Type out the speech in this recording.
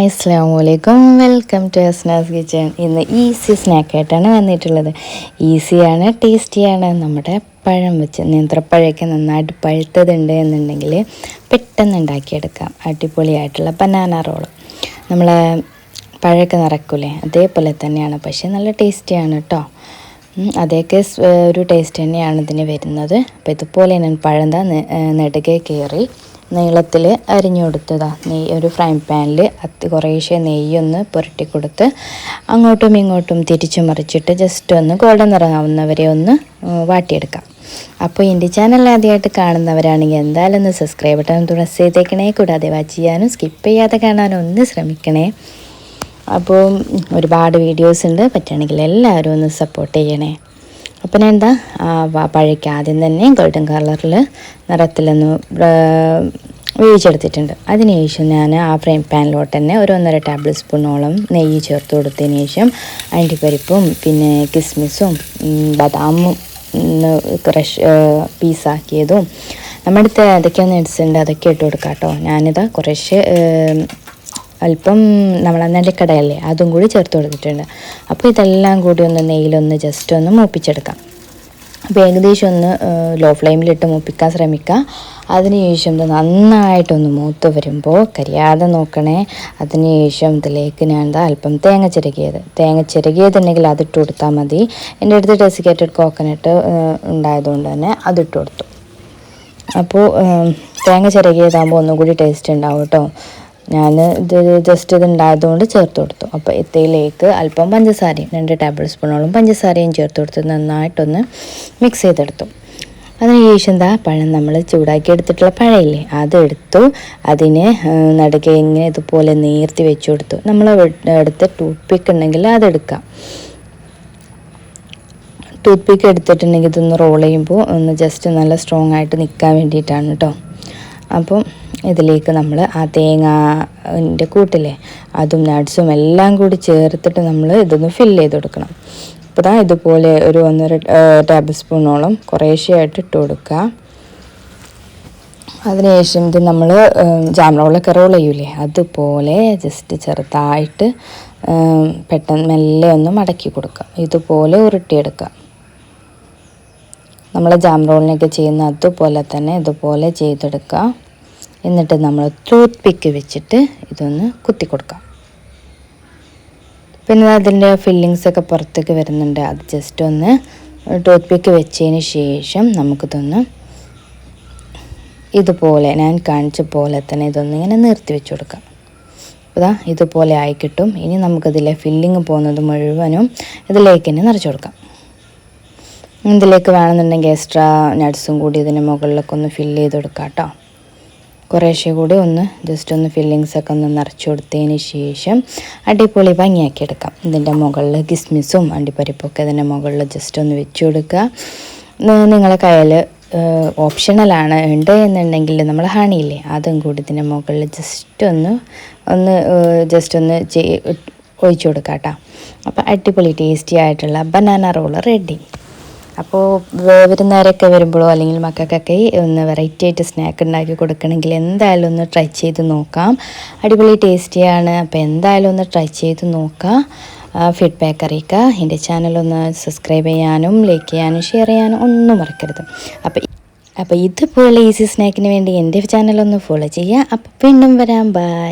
അസ്സലാമു അലൈക്കും, welcome to Asnas kitchen. ഇന്ന് ഈസി സ്നാക്കായിട്ടാണ് വന്നിട്ടുള്ളത്. ഈസിയാണ്, ടേസ്റ്റിയാണ്. നമ്മുടെ പഴം വെച്ച് നേന്ത്രപ്പഴമൊക്കെ നന്നായിട്ട് പഴുത്തതുണ്ട് എന്നുണ്ടെങ്കിൽ പെട്ടെന്ന് ഉണ്ടാക്കിയെടുക്കാം. അടിപൊളിയായിട്ടുള്ള ബനാന റോള്. നമ്മളെ പഴമൊക്കെ നിറക്കൂലേ, അതേപോലെ തന്നെയാണ്, പക്ഷേ നല്ല ടേസ്റ്റിയാണ് കേട്ടോ. അതേക്കെ ഒരു ടേസ്റ്റ് തന്നെയാണ് ഇതിന് വരുന്നത്. അപ്പോൾ ഇതുപോലെ ഞാൻ പഴം നെടുകെ കയറി നീളത്തിൽ അരിഞ്ഞു കൊടുത്തതാണ്. ഒരു ഫ്രൈ പാനിൽ കുറേശ്ശെ നെയ്യൊന്ന് പുരട്ടി കൊടുത്ത് അങ്ങോട്ടും ഇങ്ങോട്ടും തിരിച്ചു മറിച്ചിട്ട് ജസ്റ്റ് ഒന്ന് ഗോൾഡൻ നിറമാവുന്നവരെ ഒന്ന് വാട്ടിയെടുക്കാം. അപ്പോൾ എൻ്റെ ചാനൽ ആദ്യമായിട്ട് കാണുന്നവരാണെങ്കിൽ എന്തായാലും ഒന്ന് സബ്സ്ക്രൈബ് ബട്ടൺ പ്രസ് ചെയ്തേക്കണേ. കൂടാതെ വാച്ച് ചെയ്യാനും സ്കിപ്പ് ചെയ്യാതെ കാണാനും ഒന്ന് ശ്രമിക്കണേ. അപ്പോൾ ഒരുപാട് വീഡിയോസ് ഉണ്ട്, പറ്റുകയാണെങ്കിൽ എല്ലാവരും ഒന്ന് സപ്പോർട്ട് ചെയ്യണേ. അപ്പം ഞാൻ പഴയ്ക്ക് ആദ്യം തന്നെ ഗോൾഡൻ കളറിൽ നിറത്തിലൊന്ന് വേവിച്ചെടുത്തിട്ടുണ്ട്. അതിനുശേഷം ഞാൻ ആ ഫ്രൈ പാനിലോട്ട് തന്നെ ഒരു 1.5 ടേബിൾ സ്പൂണോളം നെയ്യ് ചേർത്ത് കൊടുത്തതിന് ശേഷം അണ്ടിപ്പരിപ്പും പിന്നെ കിസ്മിസും ബദാമും ക്രഷ് പീസാക്കിയതും നമ്മുടെ അടുത്ത് ഏതൊക്കെ നട്ട്സ് ഉണ്ട് അതൊക്കെ ഇട്ട് കൊടുക്കാം കേട്ടോ. ഞാനിതാ കുറേശ്ശെ അല്പം നമ്മളെ നെല്ലിക്കടയല്ലേ അതും കൂടി ചേർത്ത് കൊടുത്തിട്ടുണ്ട്. അപ്പോൾ ഇതെല്ലാം കൂടി ഒന്ന് നെയ്യിലൊന്ന് ജസ്റ്റ് ഒന്ന് മൂപ്പിച്ചെടുക്കാം. അപ്പോൾ ഏകദേശം ഒന്ന് ലോ ഫ്ലെയിമിലിട്ട് മൂപ്പിക്കാൻ ശ്രമിക്കുക. അതിനുശേഷം ഇത് നന്നായിട്ടൊന്ന് മൂത്ത് വരുമ്പോൾ കരിയാതെ നോക്കണേ. അതിനുശേഷം ഇതിലേക്ക് ഞാൻ അല്പം തേങ്ങ ചിരകിയതുണ്ടെങ്കിൽ അതിട്ട് കൊടുത്താൽ മതി. എൻ്റെ അടുത്ത് ഡെസിക്കേറ്റഡ് കോക്കനട്ട് ഉണ്ടായതുകൊണ്ട് തന്നെ അതിട്ട് കൊടുത്തു. അപ്പോൾ തേങ്ങ ചിരകിയതാകുമ്പോൾ ഒന്നും കൂടി ടേസ്റ്റ് ഉണ്ടാവും കേട്ടോ. ഞാൻ ജസ്റ്റ് ഉണ്ടായതുകൊണ്ട് ചേർത്ത് കൊടുത്തു. അപ്പോൾ ഇതിലേക്ക് അല്പം പഞ്ചസാരയും 2 ടേബിൾ സ്പൂണോളം പഞ്ചസാരയും ചേർത്ത് കൊടുത്ത് നന്നായിട്ടൊന്ന് മിക്സ് ചെയ്തെടുത്തു. അതിനുശേഷം പഴം നമ്മൾ ചൂടാക്കി എടുത്തിട്ടുള്ള പഴമില്ലേ അതെടുത്തു. അതിന് നടുകെ ഇങ്ങനെ ഇതുപോലെ നീർത്തി വെച്ച് കൊടുത്തു. നമ്മൾ എടുത്ത് ടൂത്ത് പിക്ക് ഉണ്ടെങ്കിൽ അതെടുക്കാം. ടൂത്ത് പിക്ക് എടുത്തിട്ടുണ്ടെങ്കിൽ ഇതൊന്ന് റോൾ ചെയ്യുമ്പോൾ ഒന്ന് ജസ്റ്റ് നല്ല സ്ട്രോങ് ആയിട്ട് നിൽക്കാൻ വേണ്ടിയിട്ടാണ് കേട്ടോ. അപ്പം ഇതിലേക്ക് നമ്മൾ ആ തേങ്ങൻ്റെ കൂട്ടില്ലേ അതും നട്ട്സും എല്ലാം കൂടി ചേർത്തിട്ട് നമ്മൾ ഇതൊന്ന് ഫില്ല് ചെയ്ത് കൊടുക്കണം. അപ്പോൾ ഇതുപോലെ ഒരു 1.5 ടേബിൾ സ്പൂണോളം കുറേശ്ശെയായിട്ട് ഇട്ട് കൊടുക്കുക. അതിനുശേഷം ഇത് നമ്മൾ ജാം റോളൊക്കെ റോൾ ചെയ്യൂലേ അതുപോലെ ജസ്റ്റ് ചെറുതായിട്ട് പെട്ടെന്ന് മെല്ലെ ഒന്ന് മടക്കി കൊടുക്കുക. ഇതുപോലെ ഉരുട്ടിയെടുക്കുക. നമ്മൾ ജാം റോളിനൊക്കെ ചെയ്യുന്ന അതുപോലെ തന്നെ ഇതുപോലെ ചെയ്തെടുക്കുക. എന്നിട്ട് നമ്മൾ ടൂത്ത് പിക്ക് വെച്ചിട്ട് ഇതൊന്ന് കുത്തി കൊടുക്കാം. പിന്നെ അതിൻ്റെ ഫില്ലിങ്സൊക്കെ പുറത്തേക്ക് വരുന്നുണ്ട്. അത് ജസ്റ്റ് ഒന്ന് ടൂത്ത് പിക്ക് വെച്ചതിന് ശേഷം നമുക്കിതൊന്ന് ഇതുപോലെ ഞാൻ കാണിച്ച പോലെ തന്നെ ഇതൊന്ന് ഇങ്ങനെ നിർത്തി വെച്ച് കൊടുക്കാം. അപ്പോൾ ഇതുപോലെ ആയി കിട്ടും. ഇനി നമുക്കതിലെ ഫില്ലിങ് പോകുന്നത് മുഴുവനും ഇതിലേക്ക് തന്നെ നിറച്ച് കൊടുക്കാം. ഇതിലേക്ക് വേണമെന്നുണ്ടെങ്കിൽ എക്സ്ട്രാ നട്ട്സും കൂടി ഇതിൻ്റെ മുകളിലൊക്കെ ഒന്ന് ഫില്ല് ചെയ്ത് കൊടുക്കാം കേട്ടോ. കുറേശ്ശെ കൂടി ഒന്ന് ജസ്റ്റ് ഒന്ന് ഫില്ലിങ്സൊക്കെ ഒന്ന് നിറച്ച് കൊടുത്തതിന് ശേഷം അടിപൊളി ഭംഗിയാക്കി എടുക്കാം. ഇതിൻ്റെ മുകളിൽ കിസ്മിസും അണ്ടിപ്പരിപ്പൊക്കെ ഇതിൻ്റെ മുകളിൽ ജസ്റ്റ് ഒന്ന് വെച്ച് കൊടുക്കുക. നിങ്ങളെ കയ്യിൽ ഓപ്ഷണലാണ് ഉണ്ട് എന്നുണ്ടെങ്കിൽ നമ്മൾ ഹണിയില്ലേ അതും കൂടി ഇതിൻ്റെ മുകളിൽ ജസ്റ്റ് ഒന്ന് ഒഴിച്ചു കൊടുക്കാം കേട്ടോ. അപ്പോൾ അടിപൊളി ടേസ്റ്റി ആയിട്ടുള്ള ബനാന റോള് റെഡി. അപ്പോൾ വരുന്നവരൊക്കെ വരുമ്പോഴോ അല്ലെങ്കിൽ മക്കൾക്കൊക്കെ ഒന്ന് വെറൈറ്റി ആയിട്ട് സ്നാക്ക് ഉണ്ടാക്കി കൊടുക്കണമെങ്കിൽ എന്തായാലും ഒന്ന് ട്രൈ ചെയ്ത് നോക്കാം. അടിപൊളി ടേസ്റ്റിയാണ്. അപ്പോൾ എന്തായാലും ഒന്ന് ട്രൈ ചെയ്ത് നോക്കാം. ഫീഡ്ബാക്ക് അറിയിക്കുക. എൻ്റെ ചാനലൊന്ന് സബ്സ്ക്രൈബ് ചെയ്യാനും ലൈക്ക് ചെയ്യാനും ഷെയർ ചെയ്യാനും ഒന്നും മറക്കരുത്. അപ്പോൾ ഇതുപോലെ ഈസി സ്നാക്കിന് വേണ്ടി എൻ്റെ ചാനലൊന്ന് ഫോളോ ചെയ്യുക. അപ്പോൾ വീണ്ടും വരാം. ബൈ.